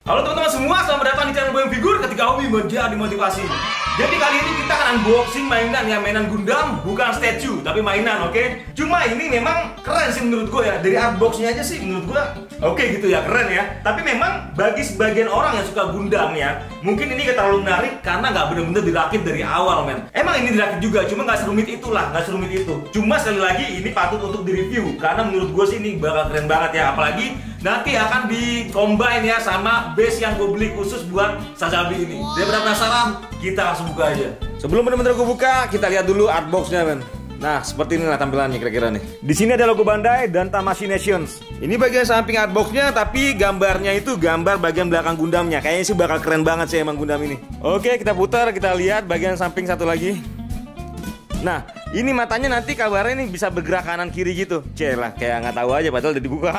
Halo teman-teman semua, selamat datang di channel Boyong Figur ketika hobi menjadi motivasi. Jadi kali ini kita akan unboxing mainan, ya mainan Gundam, bukan statue, tapi mainan, oke? Cuma ini memang keren sih menurut gue ya, dari artboxnya aja sih menurut gue oke gitu ya, keren ya. Tapi memang bagi sebagian orang yang suka Gundam ya, mungkin ini gak terlalu menarik karena nggak bener-bener dirakit dari awal, men. Emang ini dirakit juga, cuma nggak serumit itulah, nggak serumit itu. Cuma sekali lagi ini patut untuk direview karena menurut gue sih ini bakal keren banget ya, apalagi nanti akan di-combine ya sama base yang gue beli khusus buat Sazabi ini. Daripada penasaran, kita langsung buka aja. Sebelum bener-bener gue buka, kita lihat dulu artboxnya, men. Nah, seperti inilah tampilannya kira-kira nih. Di sini ada logo Bandai dan Tamashii Nations. Ini bagian samping artboxnya, tapi gambarnya itu gambar bagian belakang Gundamnya. Kayaknya sih bakal keren banget sih emang Gundam ini. Oke, kita putar, kita lihat bagian samping satu lagi. Nah, ini matanya nanti kabarnya nih bisa bergerak kanan kiri gitu. Celah, kayak nggak tahu aja padahal udah dibuka.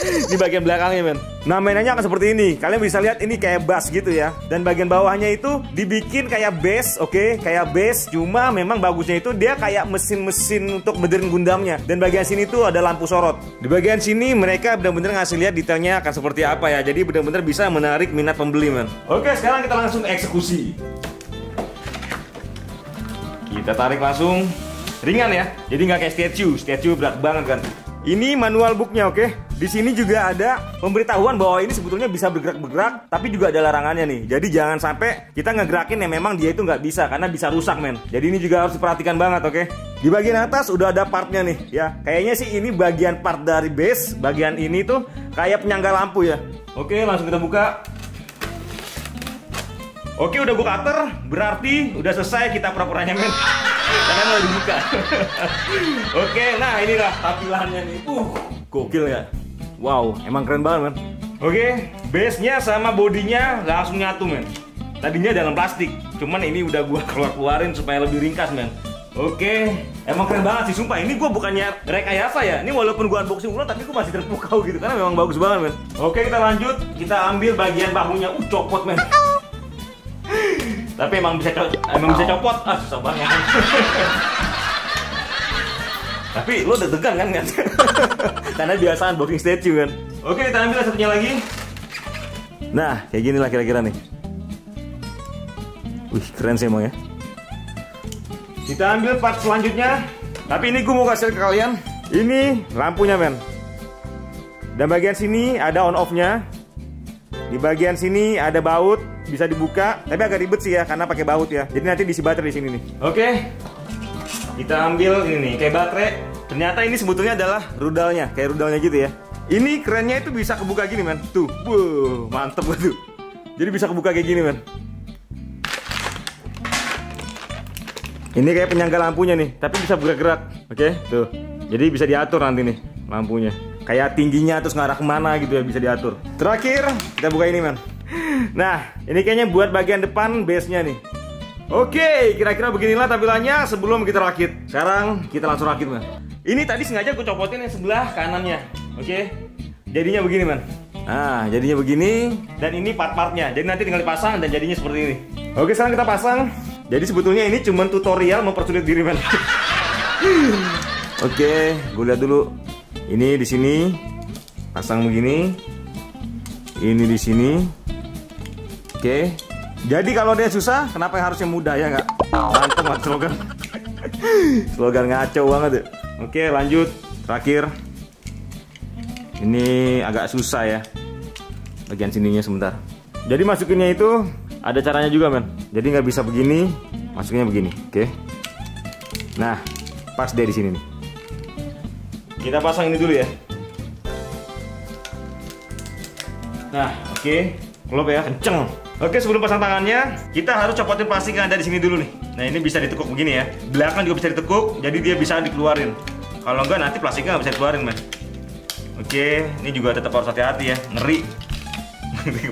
Di bagian belakangnya, men. Nah, mainannya akan seperti ini. Kalian bisa lihat ini kayak bass gitu ya. Dan bagian bawahnya itu dibikin kayak bass, oke? Kayak bass, cuma memang bagusnya itu dia kayak mesin-mesin untuk benerin Gundamnya. Dan bagian sini tuh ada lampu sorot. Di bagian sini mereka benar-benar ngasih lihat detailnya akan seperti apa ya. Jadi benar-benar bisa menarik minat pembeli, men. Oke, sekarang kita langsung eksekusi. Kita tarik langsung, ringan ya, jadi nggak kayak statue berat banget kan. Ini manual booknya, oke. Di sini juga ada pemberitahuan bahwa ini sebetulnya bisa bergerak-bergerak, tapi juga ada larangannya nih. Jadi jangan sampai kita ngegerakin yang memang dia itu nggak bisa, karena bisa rusak, men. Jadi ini juga harus diperhatikan banget, oke. Di bagian atas udah ada partnya nih, ya. Kayaknya sih ini bagian part dari base, bagian ini tuh kayak penyangga lampu ya. Oke, langsung kita buka. Oke, udah gue cutter, berarti udah selesai kita pura-puranya, men. Karena udah dibuka. Oke, nah inilah tampilannya nih. Gokil ya. Wow, emang keren banget, men. Oke, base-nya sama bodinya langsung nyatu, men. Tadinya dalam plastik, cuman ini udah gue keluarin supaya lebih ringkas, men. Oke, emang keren banget sih, sumpah. Ini gue bukannya rekayasa ya. Ini walaupun gue unboxing ulang, tapi gue masih terpukau gitu, karena memang bagus banget, men. Oke, kita lanjut. Kita ambil bagian bahunya. Copot, men. Tapi emang bisa copot. Susah banget. Tapi lo deg-degan kan? Karena biasa unboxing statue kan. Oke, kita ambil satunya lagi. Nah, kayak gini lah kira-kira nih. Wih, keren sih emang ya. Kita ambil part selanjutnya. Tapi ini gue mau kasih ke kalian. Ini lampunya, men. Dan bagian sini ada on off-nya. Di bagian sini ada baut, bisa dibuka, tapi agak ribet sih ya karena pakai baut ya. Jadi nanti diisi baterai di sini nih. Oke. Kita ambil ini nih, kayak baterai. Ternyata ini sebetulnya adalah rudalnya, kayak rudalnya gitu ya. Ini kerennya itu bisa kebuka gini, men. Tuh. Wow, mantep tuh. Jadi bisa kebuka kayak gini, men. Ini kayak penyangga lampunya nih, tapi bisa bergerak-gerak. Oke, tuh. Jadi bisa diatur nanti nih lampunya. Kayak tingginya terus ngarah kemana gitu ya, bisa diatur. Terakhir kita buka ini, men. Nah, ini kayaknya buat bagian depan base-nya nih. Oke, kira-kira beginilah tampilannya sebelum kita rakit. Sekarang kita langsung rakit, men. Ini tadi sengaja aku copotin yang sebelah kanannya. Oke, jadinya begini, men. Nah, jadinya begini. Dan ini part-partnya, jadi nanti tinggal dipasang dan jadinya seperti ini. Oke, sekarang kita pasang. Jadi sebetulnya ini cuma tutorial mempersulit diri, men. Oke, gue lihat dulu. Ini di sini pasang begini. Ini di sini. Oke. Jadi kalau dia susah, kenapa yang harusnya mudah ya nggak? Mantap banget slogan. Slogan ngaco banget ya. Oke, lanjut. Terakhir. Ini agak susah ya. Bagian sininya sebentar. Jadi masukinnya itu ada caranya juga, men. Jadi nggak bisa begini, masuknya begini. Oke. Nah, pas dia di sini nih. Kita pasang ini dulu ya. Nah, oke. Klop ya, kenceng. Oke, sebelum pasang tangannya, kita harus copotin plastik yang ada di sini dulu nih. Nah, ini bisa ditekuk begini ya. Belakang juga bisa ditekuk, jadi dia bisa dikeluarin. Kalau enggak, nanti plastiknya nggak bisa dikeluarin, men. Oke, ini juga tetap harus hati-hati ya. Ngeri.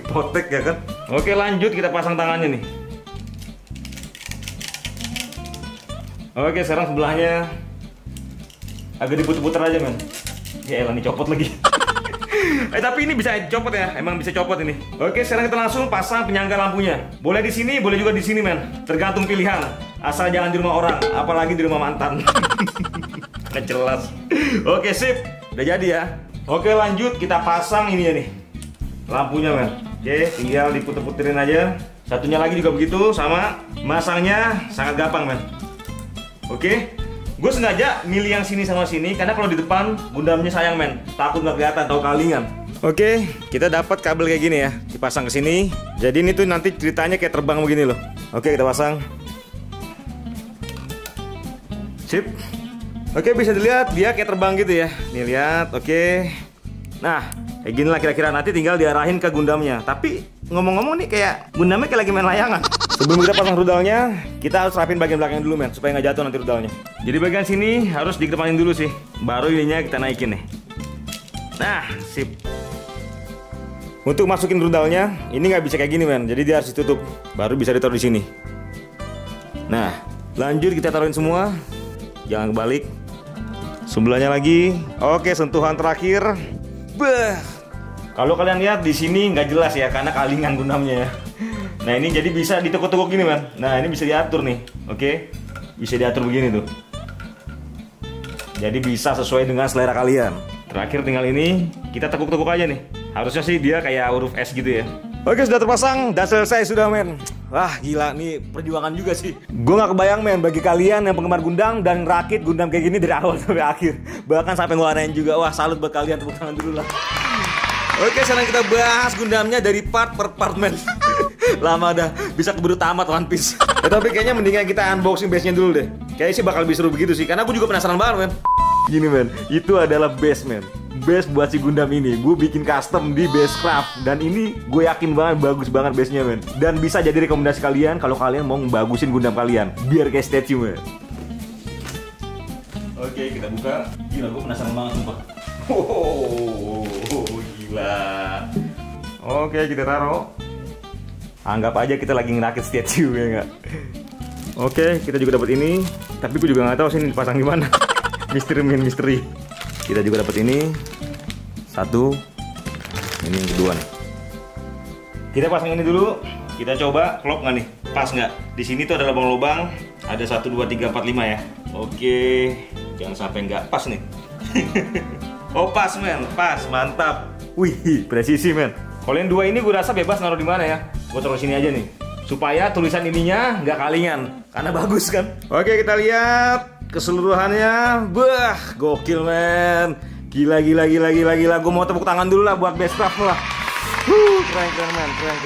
Potek ya kan. Oke, lanjut kita pasang tangannya nih. Oke, sekarang sebelahnya agak diputer-puter aja, men. Ya elah, nih copot lagi. Tapi ini bisa copot ya, emang bisa copot ini. Oke, sekarang kita langsung pasang penyangga lampunya. Boleh di sini, boleh juga di sini, men. Tergantung pilihan. Asal jangan di rumah orang, apalagi di rumah mantan. Nggak jelas. Oke, sip. Udah jadi ya. Oke, lanjut kita pasang ini ya nih. lampunya men. Oke, tinggal diputer-puterin aja. Satunya lagi juga begitu, sama. Masangnya sangat gampang men. Oke, gue sengaja milih yang sini sama sini karena kalau di depan Gundamnya sayang men, takut nggak kelihatan atau kalingan. Oke, kita dapat kabel kayak gini ya, dipasang ke sini. Jadi ini tuh nanti ceritanya kayak terbang begini loh. Oke, kita pasang. Sip. Oke, bisa dilihat dia kayak terbang gitu ya. Nih lihat, oke. Nah, kayak gini lah kira-kira, nanti tinggal diarahin ke Gundamnya. Tapi ngomong-ngomong nih kayak Gundamnya kayak lagi main layangan. Sebelum kita pasang rudalnya, kita harus rapin bagian belakang dulu men, supaya nggak jatuh nanti rudalnya. Jadi bagian sini harus dikedepanin dulu sih, baru ininya kita naikin nih. Nah, sip. Untuk masukin rudalnya, ini nggak bisa kayak gini men, jadi dia harus ditutup, baru bisa ditaruh di sini. Nah, lanjut kita taruhin semua, jangan kebalik. Sebelahnya lagi, oke sentuhan terakhir. Bah. Kalau kalian lihat di sini nggak jelas ya, karena kalingan Gundamnya ya. Nah ini jadi bisa ditekuk-tekuk gini man. Nah ini bisa diatur nih, oke? Bisa diatur begini tuh. Jadi bisa sesuai dengan selera kalian. Terakhir tinggal ini kita tekuk-tekuk aja nih. Harusnya sih dia kayak huruf S gitu ya. Oke, sudah terpasang dan selesai sudah men. Wah gila, nih perjuangan juga sih. Gue gak kebayang men, bagi kalian yang penggemar Gundam dan rakit Gundam kayak gini dari awal sampai akhir, bahkan sampai ngewarnain juga. Wah salut buat kalian, tepuk tangan dulu lah. Oke, sekarang kita bahas Gundamnya dari part per part men. Lama dah, bisa keburu tamat One Piece. Tapi kayaknya mendingan kita unboxing base-nya dulu deh. Kayaknya sih bakal lebih seru begitu sih, karena gue juga penasaran banget men. Gini men, itu adalah base men. Base buat si Gundam ini, gue bikin custom di Basecraft. Dan ini gue yakin banget bagus banget base-nya men. Dan bisa jadi rekomendasi kalian kalau kalian mau bagusin Gundam kalian, biar kayak statue men. Oke, kita buka. Gila, gue penasaran banget sumpah. Gila. Oke, kita taruh. Anggap aja kita lagi ngerakit statue ya nggak? Oke, kita juga dapat ini. Tapi gue juga nggak tahu sih ini dipasang di mana. Misteri. Kita juga dapat ini. Satu. Ini yang kedua nih. Kita pasang ini dulu. Kita coba klop nggak nih? Pas nggak? Di sini tuh ada lubang-lubang. Ada 1, 2, 3, 4, 5 ya. Oke. Jangan sampai nggak pas nih. Oh pas men, pas, mantap. Wih, presisi men. Kalau yang dua ini gue rasa bebas naruh di mana ya. Gue taruh sini aja nih, supaya tulisan ininya nggak kalingan, karena bagus kan. Oke, kita lihat keseluruhannya. Bah, gokil men. Gila. Gue mau tepuk tangan dulu lah buat Basecraft lah. Keren men, keren.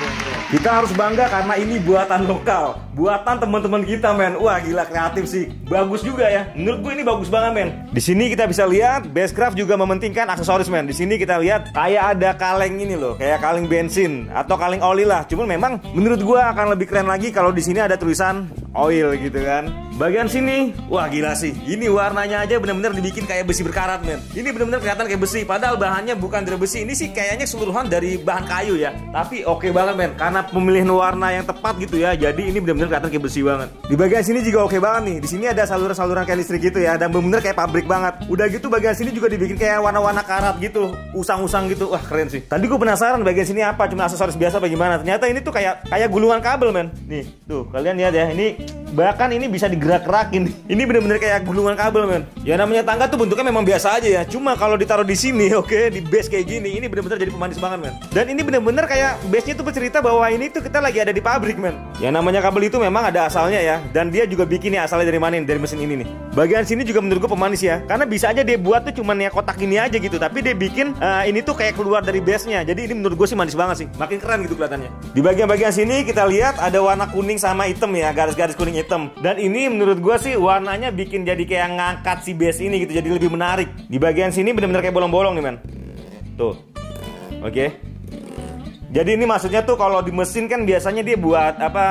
Kita harus bangga karena ini buatan lokal, buatan teman-teman kita men. Wah gila, kreatif sih, bagus juga ya. Menurut gue ini bagus banget men. Di sini kita bisa lihat Basecraft juga mementingkan aksesoris men. Di sini kita lihat kayak ada kaleng ini loh, kayak kaleng bensin atau kaleng oli lah. Cuman memang menurut gue akan lebih keren lagi kalau di sini ada tulisan oil gitu kan. Bagian sini, wah gila sih. Ini warnanya aja benar-benar dibikin kayak besi berkarat men. Ini benar-benar kelihatan kayak besi, padahal bahannya bukan dari besi. Ini sih kayaknya keseluruhan dari bahan kayu ya. Tapi oke banget men, karena pemilihan warna yang tepat gitu ya. Jadi ini benar-benar kelihatan kayak besi banget. Di bagian sini juga oke banget nih. Di sini ada saluran-saluran kayak listrik gitu ya, dan benar-benar kayak pabrik banget. Udah gitu bagian sini juga dibikin kayak warna-warna karat gitu, usang-usang gitu. Wah keren sih. Tadi gue penasaran bagian sini apa, cuma aksesoris biasa apa gimana. Ternyata ini tuh kayak gulungan kabel men. Nih, tuh kalian lihat ya. Ini bahkan ini bisa digerak-gerakin. Ini bener-bener kayak gulungan kabel men. Ya namanya tangga tuh bentuknya memang biasa aja ya. Cuma kalau ditaruh di sini, oke, di base kayak gini, ini bener-bener jadi pemanis banget men. Dan ini bener-bener kayak base-nya tuh bercerita bahwa ini tuh kita lagi ada di pabrik men. Ya namanya kabel itu memang ada asalnya ya. Dan dia juga bikin ya asalnya dari mana nih? Dari mesin ini nih. Bagian sini juga menurut gue pemanis ya. Karena bisa aja dia buat tuh cuman ya kotak gini aja gitu. Tapi dia bikin ini tuh kayak keluar dari base-nya. Jadi ini menurut gue sih manis banget sih. Makin keren gitu kelihatannya. Di bagian-bagian sini kita lihat ada warna kuning sama hitam ya. Garis-garis kuning hitam. Dan ini menurut gue sih warnanya bikin jadi kayak ngangkat si base ini gitu, jadi lebih menarik. Di bagian sini bener-bener kayak bolong-bolong nih men. Tuh. Oke. Jadi ini maksudnya tuh kalau di mesin kan biasanya dia buat apa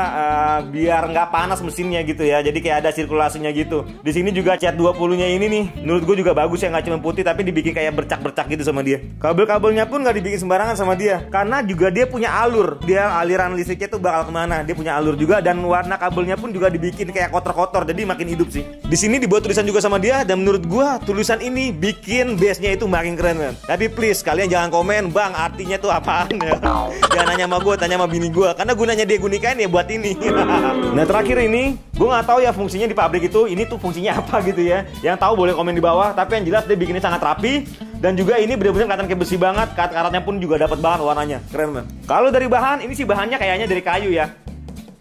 biar nggak panas mesinnya gitu ya. Jadi kayak ada sirkulasinya gitu. Di sini juga cat 20-nya ini nih. Menurut gue juga bagus ya, nggak cuma putih tapi dibikin kayak bercak-bercak gitu sama dia. Kabel-kabelnya pun nggak dibikin sembarangan sama dia. Karena juga dia punya alur. Dia aliran listriknya tuh bakal kemana. Dia punya alur juga dan warna kabelnya pun juga dibikin kayak kotor-kotor. Jadi makin hidup sih. Di sini dibuat tulisan juga sama dia dan menurut gue tulisan ini bikin base-nya itu makin keren kan. Tapi please kalian jangan komen bang artinya tuh apaan ya. Jangan nanya sama gue, tanya sama bini gue. Karena gunanya dia nikahin ya buat ini. Nah terakhir ini, gue nggak tahu ya fungsinya di pabrik itu. Ini tuh fungsinya apa gitu ya. Yang tahu boleh komen di bawah. Tapi yang jelas dia bikinnya sangat rapi. Dan juga ini bener-bener kelihatan kayak besi banget. Karat-karatnya pun juga dapat banget warnanya. Keren men. Kalau dari bahan, ini sih bahannya kayaknya dari kayu ya.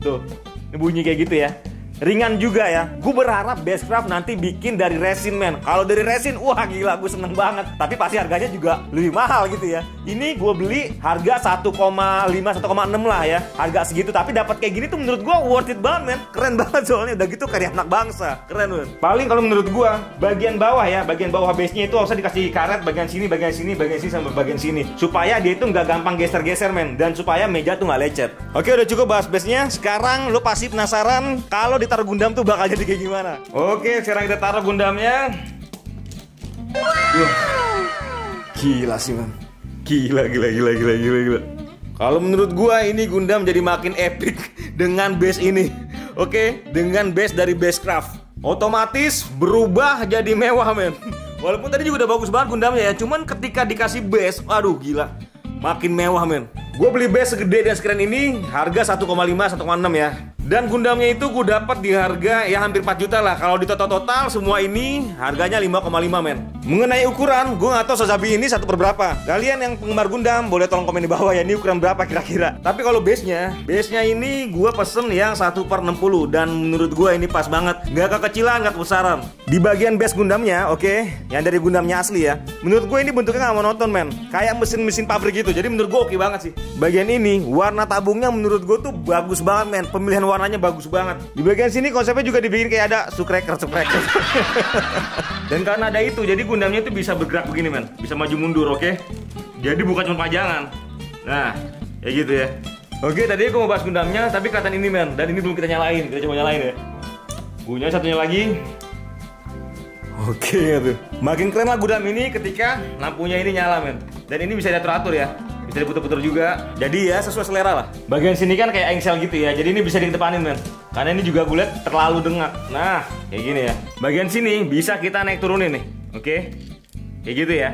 Tuh, ini bunyi kayak gitu ya. Ringan juga ya. Gue berharap Basscraft nanti bikin dari resin men. Kalau dari resin, wah gila, gue seneng banget. Tapi pasti harganya juga lebih mahal gitu ya. Ini gue beli harga 1,5, 1,6 lah ya. Harga segitu, tapi dapat kayak gini tuh menurut gue worth it banget men. Keren banget soalnya, udah gitu karya anak bangsa. Keren men. Paling kalau menurut gue, bagian bawah ya, bagian bawah base-nya itu harusnya dikasih karet bagian sini, bagian sini, bagian sini, sampai bagian sini. Supaya dia itu nggak gampang geser-geser men. Dan supaya meja tuh nggak lecet. Oke, udah cukup bahas base-nya. Sekarang lo pasti penasaran kalau ditaruh Gundam tuh bakal jadi kayak gimana. Oke, sekarang kita taruh Gundamnya. Gila sih man. Gila. Kalau menurut gua ini Gundam jadi makin epic dengan base ini. Oke, dengan base dari Basscraft. Otomatis berubah jadi mewah men. Walaupun tadi juga udah bagus banget Gundamnya ya, cuman ketika dikasih base, aduh gila, makin mewah men. Gue beli base segede dan sekeren ini harga 1,5, 1,6 ya. Dan Gundamnya itu gue dapat di harga ya hampir 4 juta lah. Kalau di total semua ini harganya 5,5 men. Mengenai ukuran, gue gak tahu Sazabi ini satu per berapa. Kalian yang penggemar Gundam boleh tolong komen di bawah ya, ini ukuran berapa kira-kira. Tapi kalau base-nya ini gue pesen yang 1 per 60. Dan menurut gue ini pas banget. Gak kekecilan, gak kebesaran. Di bagian base Gundamnya, oke, yang dari Gundamnya asli ya, menurut gue ini bentuknya gak monoton men. Kayak mesin-mesin pabrik gitu. Jadi menurut gue oke banget sih. Bagian ini, warna tabungnya menurut gue tuh bagus banget men. Pemilihan warnanya bagus banget. Di bagian sini konsepnya juga dibikin kayak ada sucracker. Dan karena ada itu, jadi Gundamnya itu bisa bergerak begini men. Bisa maju mundur, oke? Jadi bukan cuma pajangan. Nah, kayak gitu ya. Oke, tadi aku mau bahas Gundamnya, tapi kelihatan ini men. Dan ini belum kita nyalain, kita coba nyalain ya. Punya satunya lagi. Oke tuh. Makin keren lah Gundam ini ketika lampunya ini nyala men. Dan ini bisa diatur-atur ya. Bisa diputer-puter juga. Jadi ya sesuai selera lah. Bagian sini kan kayak engsel gitu ya. Jadi ini bisa dikedepanin men. Karena ini juga gue liat terlalu dengak. Nah kayak gini ya. Bagian sini bisa kita naik turunin nih. Oke. Kayak gitu ya.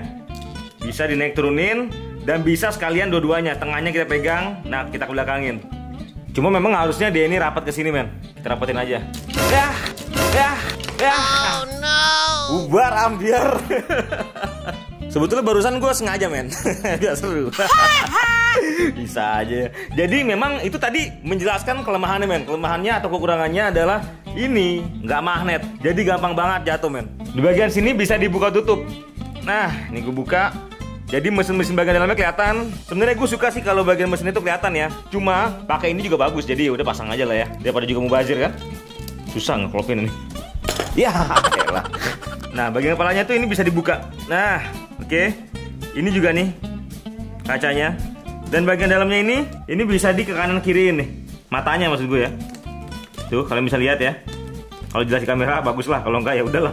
Bisa dinaik turunin. Dan bisa sekalian dua-duanya. Tengahnya kita pegang. Nah kita belakangin. Cuma memang harusnya dia ini rapat ke sini men. Kita rapatin aja. Oh no. Bubar ambiar. Sebetulnya barusan gue sengaja men. Biar seru. Bisa aja. Jadi memang itu tadi menjelaskan kelemahannya men. Kelemahannya atau kekurangannya adalah ini nggak magnet. Jadi gampang banget jatuh men. Di bagian sini bisa dibuka tutup. Nah ini gue buka. Jadi mesin-mesin bagian dalamnya kelihatan. Sebenarnya gue suka sih kalau bagian mesin itu kelihatan ya. Cuma pakai ini juga bagus. Jadi udah pasang aja lah ya. Daripada juga mubazir kan. Susah ngeklopin ini. Ya elah. Nah bagian kepalanya tuh ini bisa dibuka. Nah oke. Ini juga nih kacanya. Dan bagian dalamnya ini bisa di ke kanan kiriin nih. Matanya maksud gue ya. Tuh kalian bisa lihat ya. Kalau jelas di kamera bagus lah, kalau enggak ya udahlah.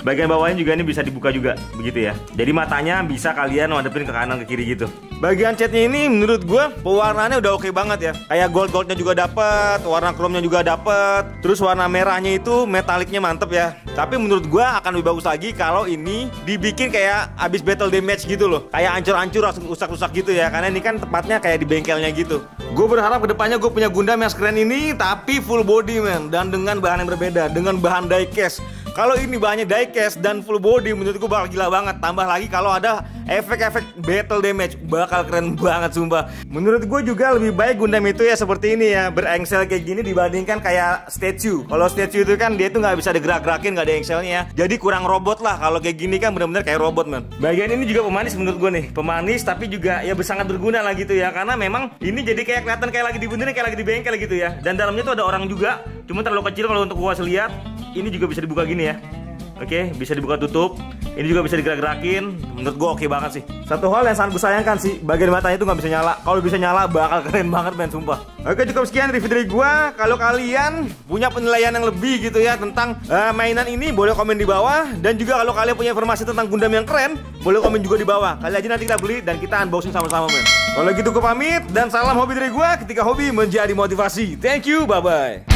Bagian bawahnya juga ini bisa dibuka juga begitu ya. Jadi matanya bisa kalian ngadepin ke kanan ke kiri gitu. Bagian catnya ini menurut gue pewarnaannya udah oke banget ya. Kayak gold-goldnya juga dapet, warna chrome-nya juga dapet. Terus warna merahnya itu metaliknya mantep ya. Tapi menurut gue akan lebih bagus lagi kalau ini dibikin kayak abis battle damage gitu loh. Kayak ancur-ancur, rusak-rusak gitu ya. Karena ini kan tepatnya kayak di bengkelnya gitu. Gue berharap kedepannya gue punya Gundam yang sekeren ini tapi full body men. Dan dengan bahan yang berbeda, dengan bahan diecast. Kalau ini bahannya diecast dan full body menurut gue bakal gila banget. Tambah lagi kalau ada efek-efek battle damage, bakal keren banget sumpah. Menurut gue juga lebih baik Gundam itu ya seperti ini ya, berengsel kayak gini dibandingkan kayak statue. Kalau statue itu kan dia tuh nggak bisa digerak-gerakin, nggak ada engselnya ya. Jadi kurang robot lah. Kalau kayak gini kan bener-bener kayak robot man. Bagian ini juga pemanis menurut gue nih, pemanis tapi juga ya sangat berguna lah gitu ya. Karena memang ini jadi kayak kelihatan kayak lagi dibenerin, kayak lagi di bengkel gitu ya. Dan dalamnya tuh ada orang juga, cuma terlalu kecil kalau untuk gua lihat. Ini juga bisa dibuka gini ya. Oke, bisa dibuka tutup. Ini juga bisa digerak-gerakin. Menurut gua oke banget sih. Satu hal yang sangat gue sayangkan sih, bagian matanya itu nggak bisa nyala. Kalau bisa nyala bakal keren banget men, sumpah. Oke, cukup sekian review dari gua. Kalau kalian punya penilaian yang lebih gitu ya tentang mainan ini, boleh komen di bawah. Dan juga kalau kalian punya informasi tentang Gundam yang keren, boleh komen juga di bawah. Kali aja nanti kita beli dan kita unboxing sama-sama men. Kalau gitu gue pamit dan salam hobi dari gua ketika hobi menjadi motivasi. Thank you, bye-bye.